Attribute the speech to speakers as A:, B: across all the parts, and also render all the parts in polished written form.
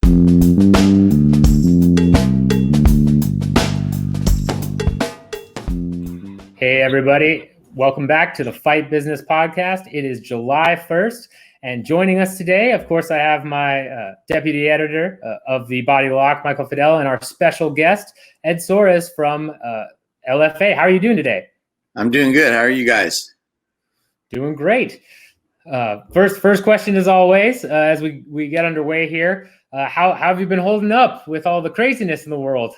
A: Hey, everybody. Welcome back to the Fight Business Podcast. It is July 1st, and joining us today, of course, I have my deputy editor of the Body Lock, Michael Fiedel, and our special guest, Ed Soares from LFA. How are you doing today?
B: I'm doing good. How are you guys?
A: Doing great. First question, as always, as we get underway here, how have you been holding up with all the craziness in the world?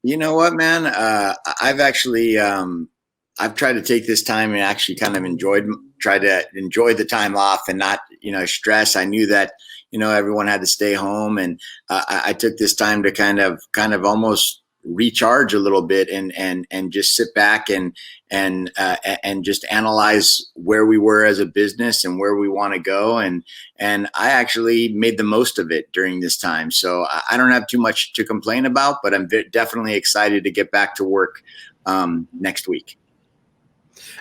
B: You know what, man? I've tried to take this time and actually kind of enjoy the time off and not, stress. I knew that, everyone had to stay home, and I took this time to kind of almost recharge a little bit and just sit back and just analyze where we were as a business and where we want to go. And I actually made the most of it during this time. So I don't have too much to complain about, but I'm definitely excited to get back to work next week.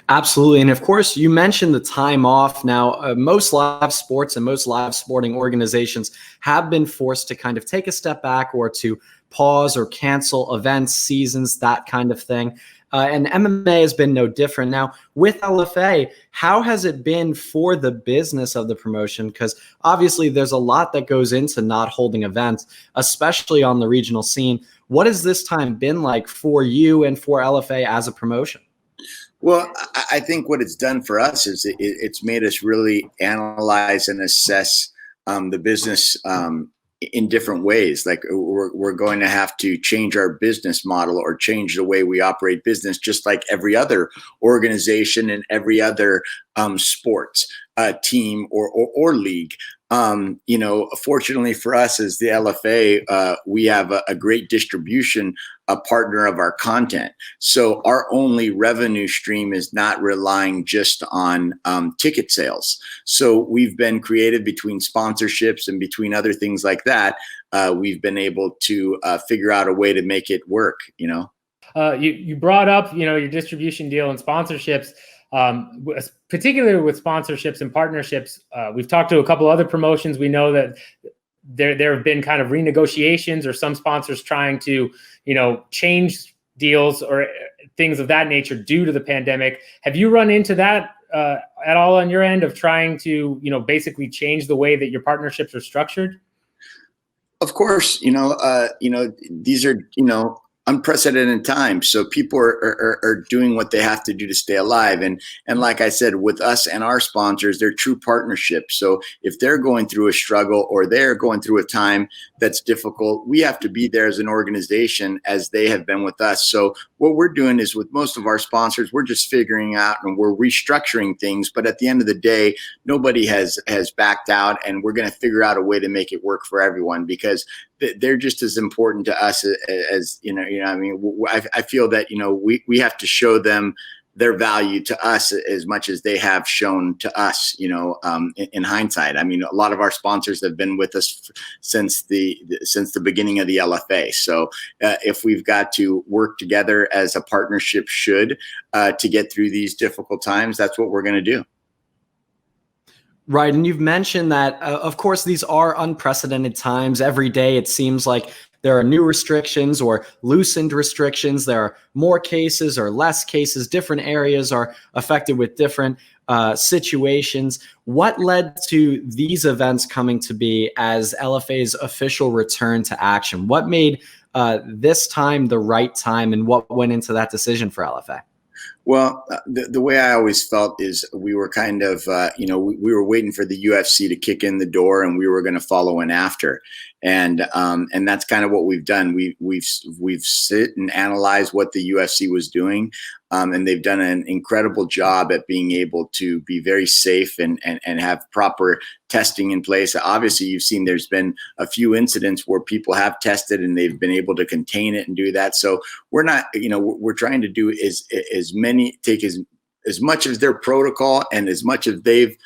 C: Absolutely. And of course, you mentioned the time off. Now, most live sports and most live sporting organizations have been forced to kind of take a step back or to pause or cancel events, seasons, that kind of thing. And MMA has been no different. Now, with LFA, how has it been for the business of the promotion? Because obviously there's a lot that goes into not holding events, especially on the regional scene. What has this time been like for you and for LFA as a promotion?
B: Well, I think what it's done for us is it's made us really analyze and assess the business in different ways. Like we're going to have to change our business model or change the way we operate business, just like every other organization and every other sports team or league. Fortunately for us as the LFA, we have a great distribution partner of our content. So our only revenue stream is not relying just on ticket sales. So we've been creative between sponsorships and between other things like that. We've been able to figure out a way to make it work,
A: You brought up, your distribution deal and sponsorships. Particularly with sponsorships and partnerships, we've talked to a couple other promotions. We know that there have been kind of renegotiations or some sponsors trying to, change deals or things of that nature due to the pandemic. Have you run into that at all on your end of trying to, basically change the way that your partnerships are structured?
B: Of course, these are, unprecedented times. So people are doing what they have to do to stay alive. And like I said, with us and our sponsors, they're true partnerships. So if they're going through a struggle or they're going through a time that's difficult, we have to be there as an organization as they have been with us. So what we're doing is with most of our sponsors, we're just figuring out and we're restructuring things. But at the end of the day, nobody has backed out, and we're going to figure out a way to make it work for everyone, because they're just as important to us as I feel that, we have to show them their value to us as much as they have shown to us, in hindsight. I mean, a lot of our sponsors have been with us since the beginning of the LFA. So if we've got to work together as a partnership should to get through these difficult times, that's what we're going to do.
C: Right. And you've mentioned that, of course, these are unprecedented times. Every day, it seems like there are new restrictions or loosened restrictions. There are more cases or less cases. Different areas are affected with different situations. What led to these events coming to be as LFA's official return to action? What made this time the right time, and what went into that decision for LFA?
B: Well, the way I always felt is we were kind of, we were waiting for the UFC to kick in the door, and we were going to follow in after. And that's kind of what we've done. We've sit and analyzed what the UFC was doing. And they've done an incredible job at being able to be very safe and have proper testing in place. Obviously, you've seen there's been a few incidents where people have tested and they've been able to contain it and do that. So we're not, we're trying to do take as much of their protocol and as much of they've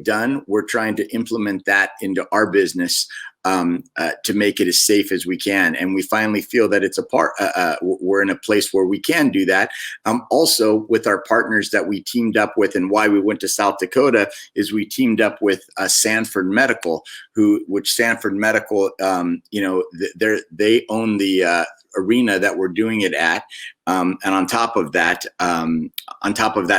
B: done. We're trying to implement that into our business to make it as safe as we can. And we finally feel that it's we're in a place where we can do that. Also with our partners that we teamed up with, and why we went to South Dakota is we teamed up with Sanford Medical, which Sanford Medical, they own the arena that we're doing it at. And on top of that,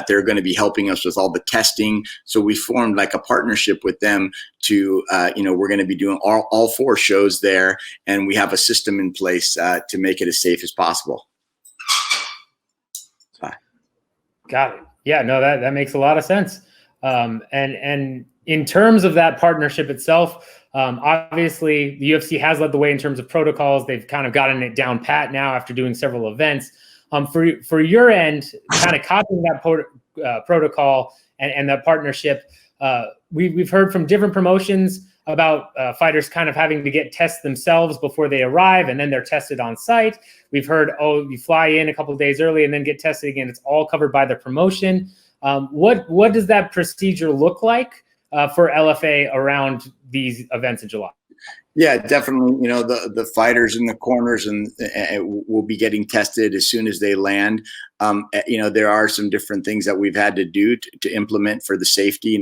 B: they're going to be helping us with all the testing. So we formed like a partnership with them to, we're going to be doing all 4 shows there, and we have a system in place to make it as safe as possible.
A: Got it. Yeah, no, that makes a lot of sense. And in terms of that partnership itself, obviously the UFC has led the way in terms of protocols. They've kind of gotten it down pat now after doing several events. For your end, kind of copying that protocol and that partnership, we've heard from different promotions about fighters kind of having to get tests themselves before they arrive, and then they're tested on site. We've heard, you fly in a couple of days early and then get tested again. It's all covered by the promotion. What does that procedure look like for LFA around these events in July?
B: Yeah, definitely. The fighters in the corners and will be getting tested as soon as they land. There are some different things that we've had to do to implement for the safety.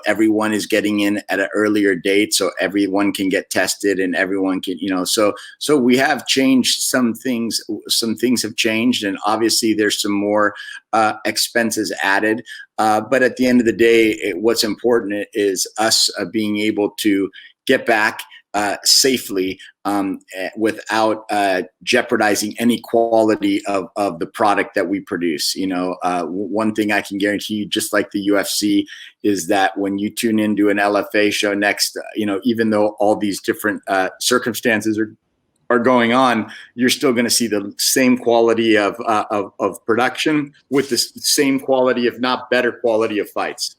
B: Everyone is getting in at an earlier date, so everyone can get tested and everyone can, so we have changed some things. Some things have changed, and obviously there's some more expenses added. But at the end of the day, what's important is us being able to get back safely without jeopardizing any quality of the product that we produce. One thing I can guarantee you, just like the UFC, is that when you tune into an LFA show next, even though all these different circumstances are going on, you're still going to see the same quality of production with the same quality, if not better quality, of fights.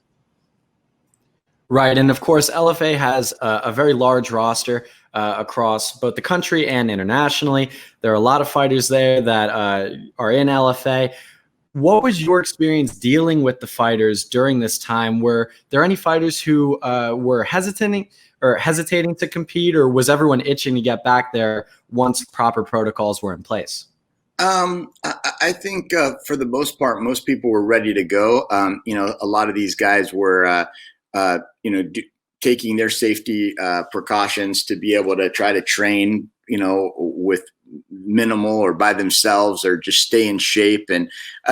C: Right. And of course, LFA has a very large roster across both the country and internationally. There are a lot of fighters there that are in LFA. What was your experience dealing with the fighters during this time? Were there any fighters who were hesitating to compete, or was everyone itching to get back there once proper protocols were in place?
B: I think for the most part, most people were ready to go. A lot of these guys were taking their safety precautions to be able to try to train, with minimal or by themselves, or just stay in shape. And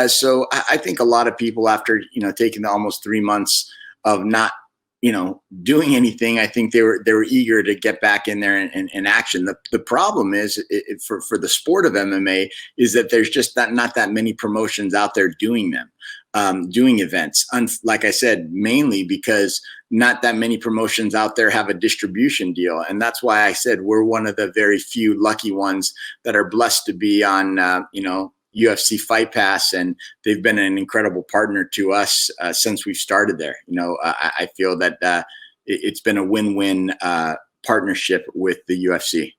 B: so I think a lot of people, after, taking the almost 3 months of not, doing anything, I think they were eager to get back in there in action. The problem is for the sport of MMA is that there's just not that many promotions out there doing them. Doing events. Like I said, mainly because not that many promotions out there have a distribution deal. And that's why I said we're one of the very few lucky ones that are blessed to be on, UFC Fight Pass. And they've been an incredible partner to us since we've started there. I feel that it's been a win-win partnership with the UFC.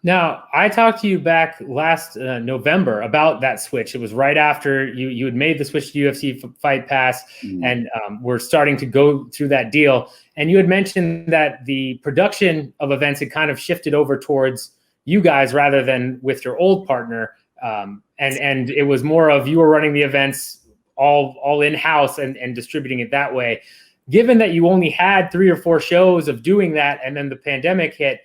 A: Now, I talked to you back last November about that switch. It was right after you had made the switch to UFC Fight Pass, and we're starting to go through that deal. And you had mentioned that the production of events had kind of shifted over towards you guys rather than with your old partner. And it was more of you were running the events all in-house and distributing it that way. Given that you only had 3 or 4 shows of doing that, and then the pandemic hit,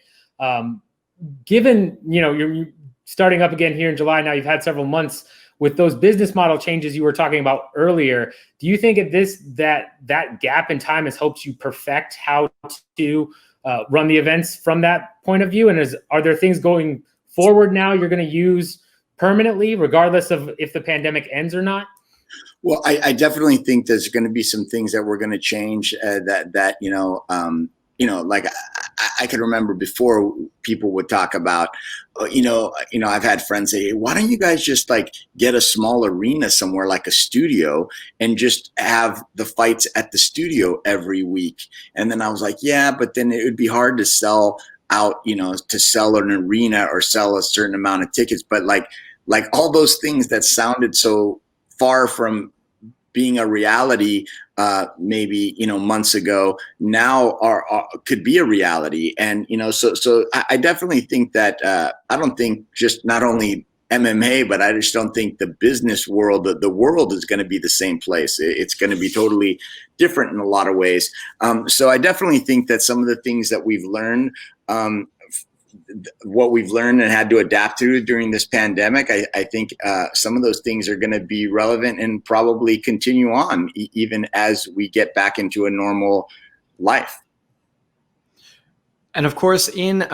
A: given, you're starting up again here in July, now you've had several months with those business model changes you were talking about earlier, do you think that gap in time has helped you perfect how to run the events from that point of view? And are there things going forward now you're going to use permanently, regardless of if the pandemic ends or not?
B: Well, I definitely think there's going to be some things that we're going to change like I can remember before people would talk about, I've had friends say, why don't you guys just like get a small arena somewhere, like a studio, and just have the fights at the studio every week? And then I was like, yeah, but then it would be hard to sell out, to sell an arena or sell a certain amount of tickets. But like all those things that sounded so far from being a reality maybe, months ago now could be a reality. And, so I definitely think that I don't think just not only MMA, but I just don't think the business world, the world is going to be the same place. It's going to be totally different in a lot of ways. So I definitely think that some of the things that we've learned, what we've learned and had to adapt to during this pandemic, I think some of those things are going to be relevant and probably continue on even as we get back into a normal life.
C: And of course, in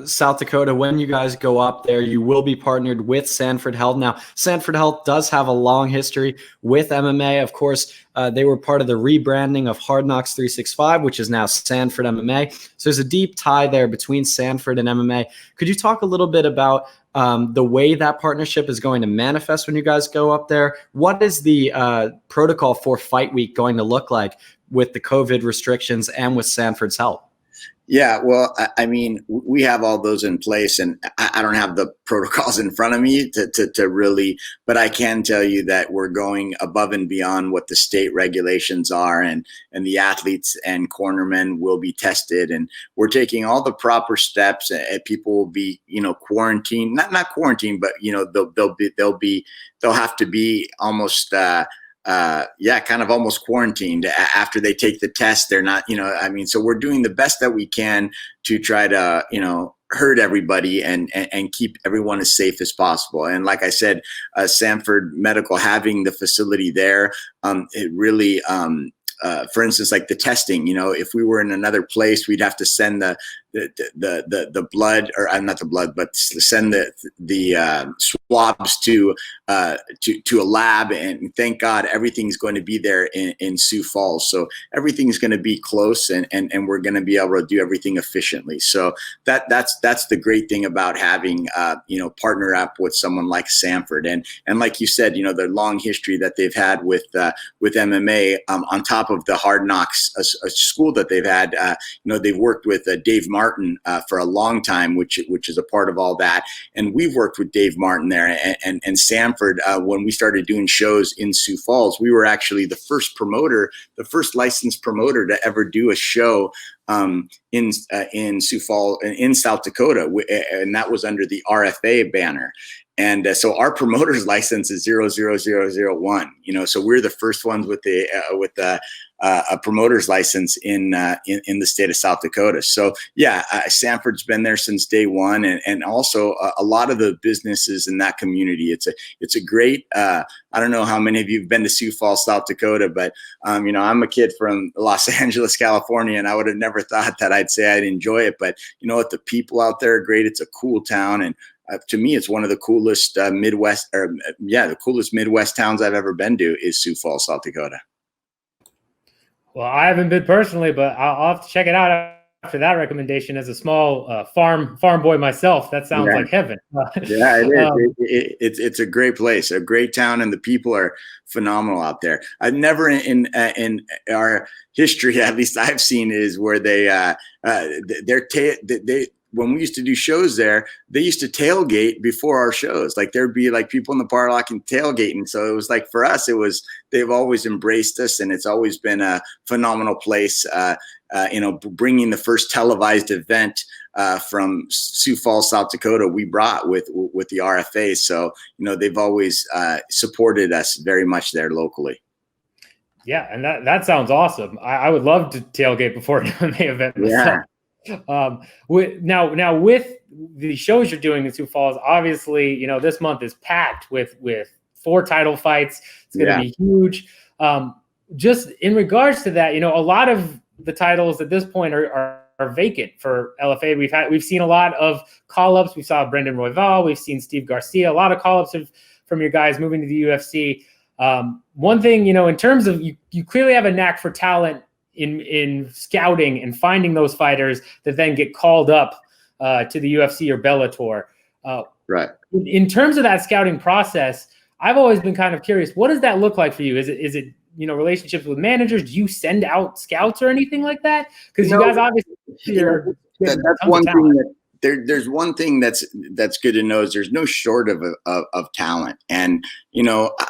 C: South Dakota, when you guys go up there, you will be partnered with Sanford Health. Now, Sanford Health does have a long history with MMA. Of course, they were part of the rebranding of Hard Knocks 365, which is now Sanford MMA. So there's a deep tie there between Sanford and MMA. Could you talk a little bit about the way that partnership is going to manifest when you guys go up there? What is the protocol for Fight Week going to look like with the COVID restrictions and with Sanford's help?
B: Yeah, well, I mean, we have all those in place, and I don't have the protocols in front of me to really, but I can tell you that we're going above and beyond what the state regulations are, and the athletes and cornermen will be tested, and we're taking all the proper steps. And people will be, quarantined, not quarantined, but they'll have to be almost. Kind of almost quarantined after they take the test. They're not, so we're doing the best that we can to try to, herd everybody and keep everyone as safe as possible. And like I said, Sanford Medical having the facility there, it really, for instance, like the testing, if we were in another place, we'd have to send the blood, or not the blood, but send the swabs to a lab. And thank God everything's going to be there in Sioux Falls. So everything's going to be close, and we're going to be able to do everything efficiently. So that's the great thing about having partner up with someone like Sanford, and like you said, the long history that they've had with MMA, on top of the Hard Knocks a school that they've had. They've worked with Dave Martin for a long time, which is a part of all that. And we've worked with Dave Martin there, and Sanford. When we started doing shows in Sioux Falls, we were actually the first licensed promoter to ever do a show in Sioux Falls, in South Dakota, and that was under the RFA banner. And so our promoter's license is 00001. So we're the first ones with a promoter's license in the state of South Dakota. So yeah, Sanford's been there since day one, and also a lot of the businesses in that community. It's a great. I don't know how many of you have been to Sioux Falls, South Dakota, but I'm a kid from Los Angeles, California, and I would have never thought that I'd say I'd enjoy it. But you know what? The people out there are great. It's a cool town, and to me, it's one of the coolest the coolest Midwest towns I've ever been to is Sioux Falls, South Dakota.
A: Well, I haven't been personally, but I'll have to check it out after that recommendation. As a small farm boy myself, that sounds like heaven.
B: Yeah, it is. It's a great place, a great town, and the people are phenomenal out there. I've never in our history, at least I've seen, is where when we used to do shows there, they used to tailgate before our shows. Like there'd be like people in the park and tailgating. So it was like, for us, they've always embraced us, and it's always been a phenomenal place. Bringing the first televised event from Sioux Falls, South Dakota, we brought with the RFA. So, they've always supported us very much there locally.
A: Yeah. And that sounds awesome. I would love to tailgate before an MMA event myself.
B: Yeah.
A: Now with the shows you're doing in Sioux Falls, obviously, this month is packed with 4 title fights. It's going to be huge. Just in regards to that, a lot of the titles at this point are vacant for LFA. We've seen a lot of call-ups. We saw Brendan Royval. We've seen Steve Garcia. A lot of call-ups from your guys moving to the UFC. One thing, in terms of you clearly have a knack for talent in scouting and finding those fighters that then get called up to the UFC or Bellator.
B: Right.
A: In terms of that scouting process, I've always been kind of curious. What does that look like for you? Is it relationships with managers? Do you send out scouts or anything like that? Because you guys obviously are.
B: That's one thing there's one thing that's good to know is there's no short of talent. And,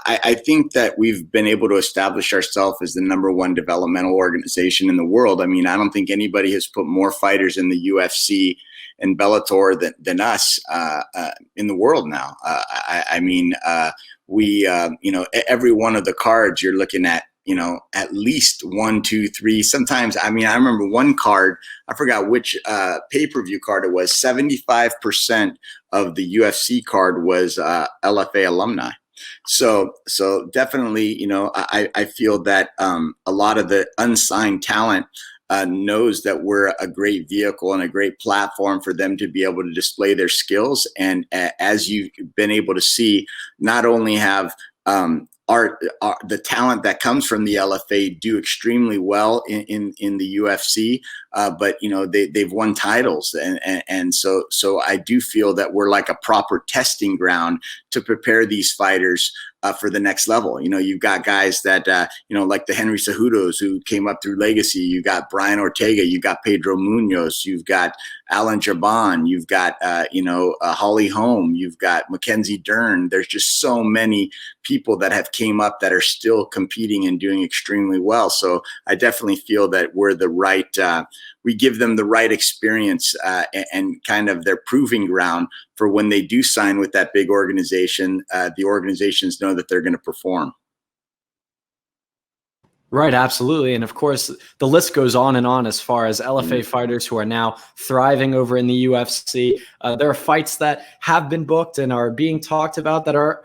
B: I think that we've been able to establish ourselves as the #1 developmental organization in the world. I mean, I don't think anybody has put more fighters in the UFC and Bellator than us in the world now. Every one of the cards you're looking at, at least 1, 2, 3. Sometimes, I remember one card, I forgot which pay-per-view card it was. 75% of the UFC card was LFA alumni. So definitely, I feel that a lot of the unsigned talent knows that we're a great vehicle and a great platform for them to be able to display their skills. And as you've been able to see, not only have the talent that comes from the LFA do extremely well in the UFC, but they've won titles, and so I do feel that we're like a proper testing ground to prepare these fighters for the next level. You've got guys that like the Henry Cejudos who came up through Legacy. You got Brian Ortega, you got Pedro Munoz, you've got Alan Jaban, you've got Holly Holm, you've got Mackenzie Dern. There's just so many people that have came up that are still competing and doing extremely well. So I definitely feel that we're the right. We give them the right experience and kind of their proving ground for when they do sign with that big organization. The organizations know that they're going to perform.
C: Right, absolutely. And of course, the list goes on and on as far as LFA fighters who are now thriving over in the UFC. There are fights that have been booked and are being talked about that are,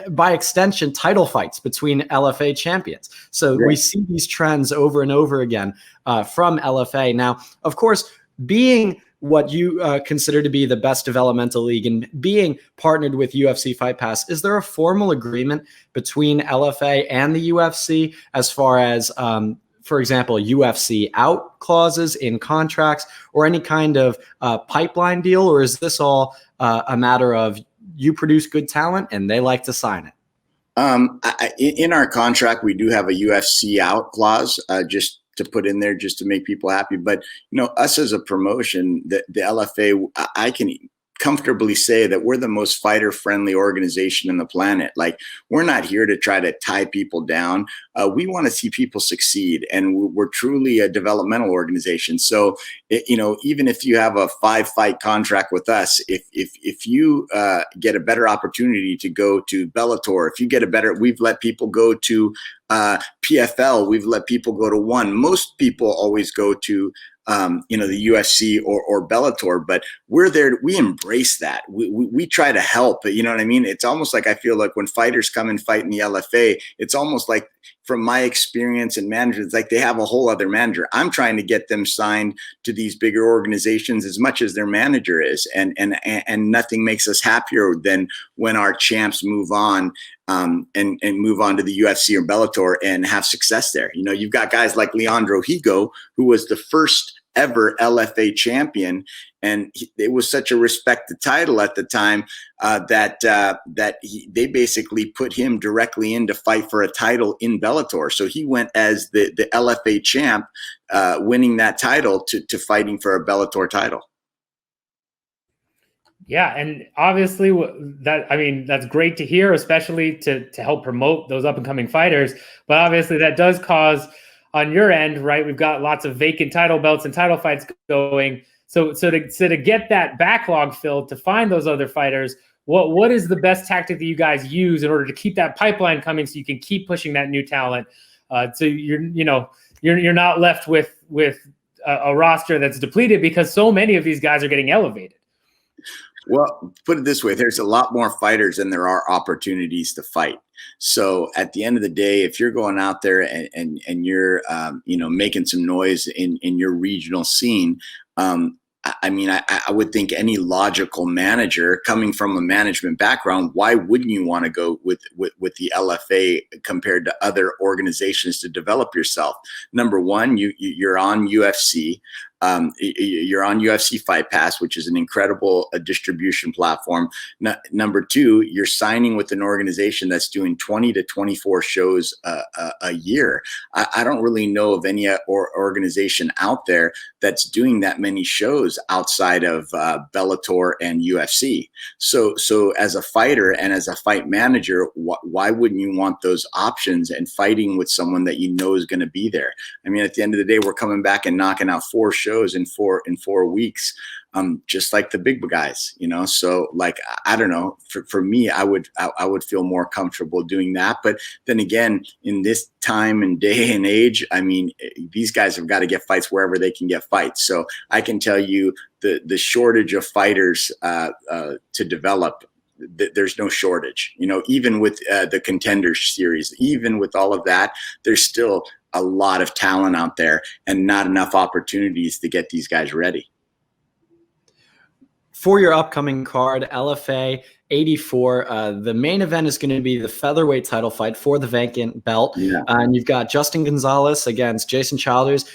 C: by extension, title fights between LFA champions. So we see these trends over and over again from LFA. Now, of course, being what you consider to be the best developmental league and being partnered with UFC Fight Pass, is there a formal agreement between LFA and the UFC as far as, for example, UFC out clauses in contracts or any kind of pipeline deal? Or is this all a matter of you produce good talent and they like to sign it?
B: In our contract, we do have a UFC out clause, just to put in there, just to make people happy. But us as a promotion, the LFA, I can comfortably say that we're the most fighter friendly organization in the planet. Like, we're not here to try to tie people down. We want to see people succeed, and we're truly a developmental organization. So, even if you have a 5-fight contract with us, if you get a better opportunity to go to Bellator, if you get we've let people go to PFL, we've let people go to ONE. Most people always go to the UFC or Bellator, but we're there. We embrace that. We try to help. You know what I mean? It's almost like, I feel like when fighters come and fight in the LFA, it's almost like, from my experience and management, it's like they have a whole other manager. I'm trying to get them signed to these bigger organizations as much as their manager is, and nothing makes us happier than when our champs move on and move on to the UFC or Bellator and have success there. You've got guys like Leandro Higo, who was the first ever LFA champion, and it was such a respected title at the time that they basically put him directly in to fight for a title in Bellator. So he went as the LFA champ, winning that title to fighting for a Bellator title.
A: Yeah, and obviously that's great to hear, especially to help promote those up and coming fighters. But obviously that does cause, on your end, right, we've got lots of vacant title belts and title fights going. So to get that backlog filled, to find those other fighters, what is the best tactic that you guys use in order to keep that pipeline coming, so you can keep pushing that new talent? So you're not left with a roster that's depleted, because so many of these guys are getting elevated.
B: Well, put it this way, there's a lot more fighters than there are opportunities to fight. So at the end of the day, if you're going out there and you're, making some noise in your regional scene, I would think any logical manager coming from a management background, why wouldn't you want to go with the LFA compared to other organizations to develop yourself? Number one, you're on UFC. You're on UFC Fight Pass, which is an incredible distribution platform. Number two, you're signing with an organization that's doing 20 to 24 shows a year. I don't really know of any organization out there that's doing that many shows outside of Bellator and UFC. So as a fighter and as a fight manager, why wouldn't you want those options and fighting with someone that you know is going to be there? I mean, at the end of the day, we're coming back and knocking out 4 shows in 4 weeks, just like the big guys, you know. So like, I don't know, for me, I would feel more comfortable doing that. But then again, in this time and day and age, I mean, these guys have got to get fights wherever they can get fights. So I can tell you the shortage of fighters to develop, there's no shortage, you know. Even with the Contenders series, even with all of that, there's still a lot of talent out there and not enough opportunities to get these guys ready.
C: For your upcoming card, LFA 84, the main event is going to be the featherweight title fight for the vacant belt.
B: Yeah.
C: And you've got Justin Gonzalez against Jason Childers.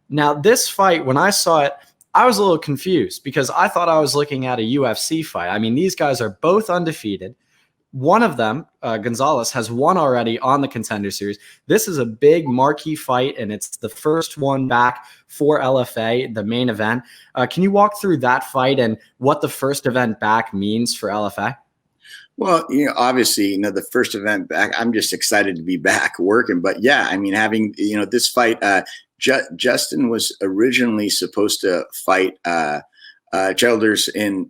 C: Now, this fight, when I saw it, I was a little confused because I thought I was looking at a UFC fight. I mean, these guys are both undefeated. One of them, Gonzalez, has won already on the Contender Series. This is a big marquee fight, and it's the first one back for LFA, the main event. Can you walk through that fight and what the first event back means for LFA?
B: Well, you know, obviously, you know, the first event back, I'm just excited to be back working. But yeah, I mean, having, you know, this fight, Justin was originally supposed to fight Childers in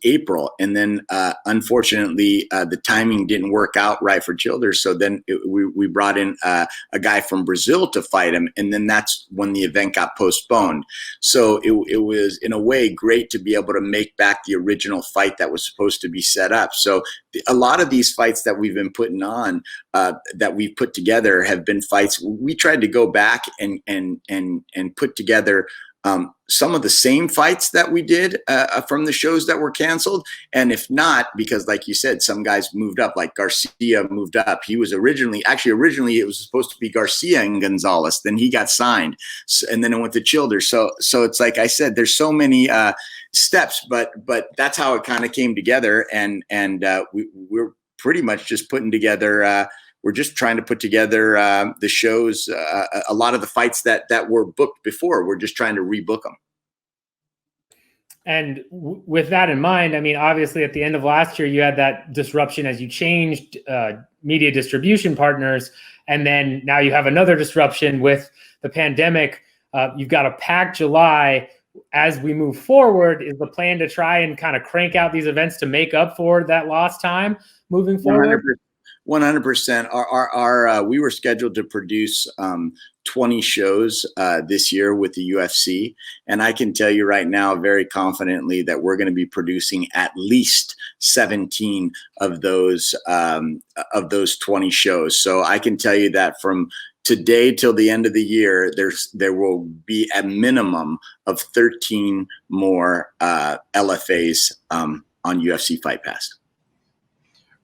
B: April, and then unfortunately the timing didn't work out right for Childers. So then we brought in a guy from Brazil to fight him, and then that's when the event got postponed. So it was in a way great to be able to make back the original fight that was supposed to be set up. So a lot of these fights that we've been putting on, that we've put together, have been fights we tried to go back and put together. Some of the same fights that we did from the shows that were canceled. And if not, because like you said, some guys moved up, like Garcia moved up. He was originally it was supposed to be Garcia and Gonzalez. Then he got signed. And then it went to Childers. So it's like I said, there's so many steps, but that's how it kind of came together. And we're pretty much just putting together we're just trying to put together the shows. A lot of the fights that were booked before, we're just trying to rebook them.
A: And with that in mind, I mean, obviously at the end of last year, you had that disruption as you changed media distribution partners. And then now you have another disruption with the pandemic. You've got a packed July. As we move forward, is the plan to try and kind of crank out these events to make up for that lost time moving forward?
B: 100%. We were scheduled to produce 20 shows this year with the UFC, and I can tell you right now very confidently that we're going to be producing at least 17 of those 20 shows. So I can tell you that from today till the end of the year, there will be a minimum of 13 more LFAs on UFC Fight Pass.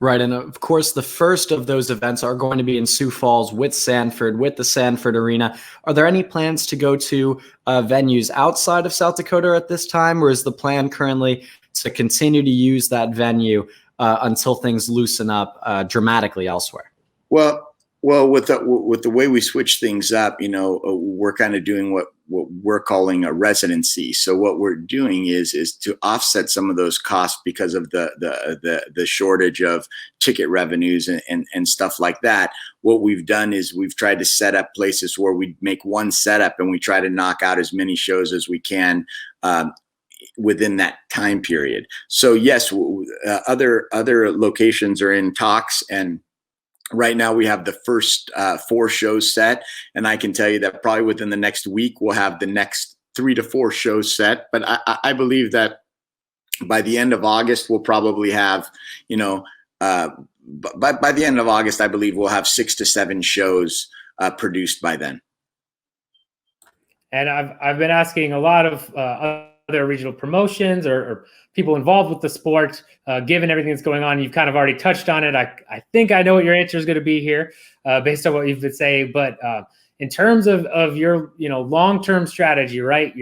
C: Right. And of course, the first of those events are going to be in Sioux Falls with Sanford, with the Sanford Arena. Are there any plans to go to venues outside of South Dakota at this time, or is the plan currently to continue to use that venue until things loosen up dramatically elsewhere?
B: Well, with the way we switch things up, you know, we're kind of doing what we're calling a residency. So what we're doing is to offset some of those costs because of the shortage of ticket revenues and stuff like that. What we've done is we've tried to set up places where we make one setup and we try to knock out as many shows as we can within that time period. So yes, other locations are in talks, and right now we have the first 4 shows set, and I can tell you that probably within the next week we'll have the next 3 to 4 shows set. But I believe that by the end of August we'll probably have, you know, by the end of August I believe we'll have 6 to 7 shows produced by then.
A: And I've been asking a lot of other regional promotions or people involved with the sport, given everything that's going on. You've kind of already touched on it. I think I know what your answer is going to be here based on what you've been saying. But in terms of your long-term strategy, right?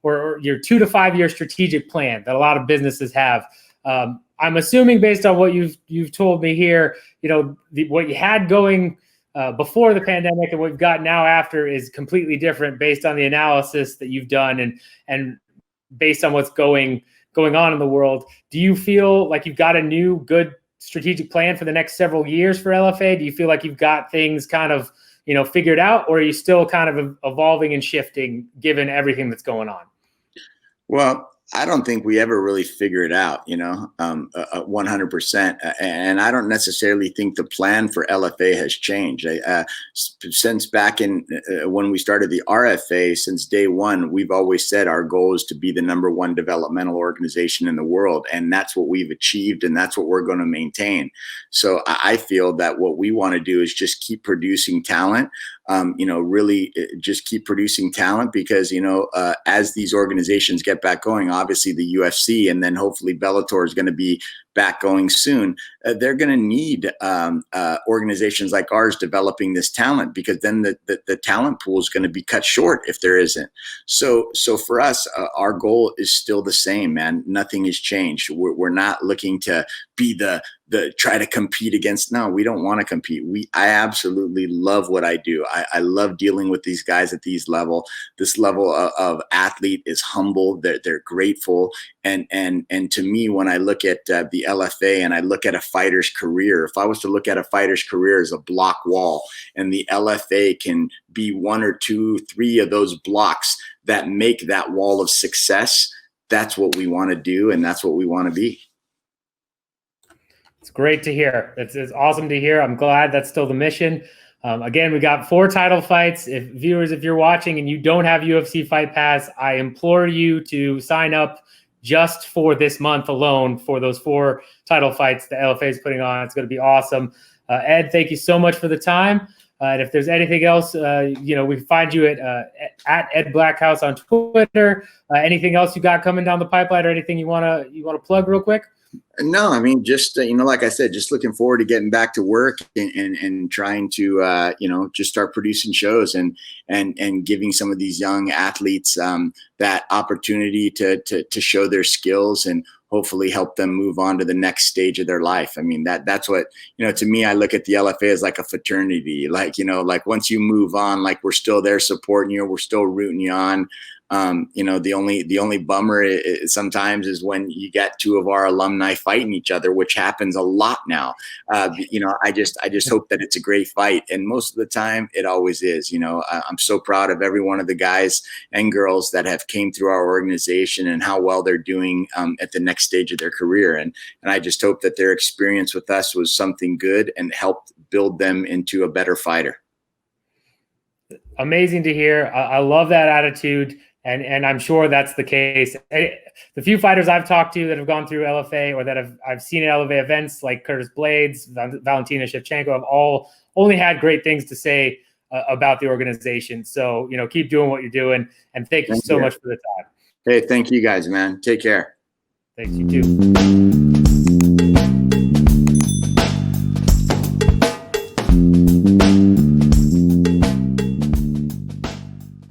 A: or your 2 to 5 year strategic plan that a lot of businesses have. I'm assuming based on what you've told me here, what you had going before the pandemic and what we've got now after is completely different based on the analysis that you've done and based on what's going on in the world. Do you feel like you've got a new good strategic plan for the next several years for LFA? Do you feel like you've got things kind of, figured out, or are you still kind of evolving and shifting given everything that's going on?
B: Well, I don't think we ever really figure it out, 100%. And I don't necessarily think the plan for LFA has changed. Since back in when we started the RFA, since day one, we've always said our goal is to be the #1 developmental organization in the world. And that's what we've achieved. And that's what we're going to maintain. So I feel that what we want to do is just keep producing talent. Really just keep producing talent because, as these organizations get back going, obviously the UFC and then hopefully Bellator is going to be back going soon. They're going to need organizations like ours developing this talent, because then the talent pool is going to be cut short if there isn't. So for us, our goal is still the same, man. Nothing has changed. We're not looking to be the try to compete against. No, we don't want to compete. I absolutely love what I do. I love dealing with these guys at this level of athlete is humble. They're grateful. And to me, when I look at the LFA and I look at a fighter's career, if I was to look at a fighter's career as a block wall, and the LFA can be 1 or 2, 3 of those blocks that make that wall of success, that's what we want to do. And that's what we want to be.
A: It's great to hear. It's awesome to hear. I'm glad that's still the mission. Again, we got 4 title fights. If you're watching and you don't have UFC Fight Pass, I implore you to sign up just for this month alone for those 4 title fights the LFA is putting on. It's going to be awesome. Ed, thank you so much for the time. And if there's anything else, we can find you at Ed Blackhouse on Twitter. Anything else you got coming down the pipeline, or anything you want to plug real quick?
B: No, I mean, just, like I said, just looking forward to getting back to work and trying to, just start producing shows and giving some of these young athletes that opportunity to show their skills and hopefully help them move on to the next stage of their life. I mean, that's what, to me, I look at the LFA as like a fraternity, like once you move on, like we're still there supporting you, we're still rooting you on. The only bummer is sometimes is when you get 2 of our alumni fighting each other, which happens a lot now. I just hope that it's a great fight. And most of the time it always is. I'm so proud of every one of the guys and girls that have came through our organization and how well they're doing at the next stage of their career. And I just hope that their experience with us was something good and helped build them into a better fighter.
A: Amazing to hear. I love that attitude. And I'm sure that's the case. The few fighters I've talked to that have gone through LFA or that I've seen at LFA events like Curtis Blades, Valentina Shevchenko, have all only had great things to say about the organization. So, keep doing what you're doing. And thank you so much for the time.
B: Hey, thank you guys, man. Take care.
A: Thanks, you too.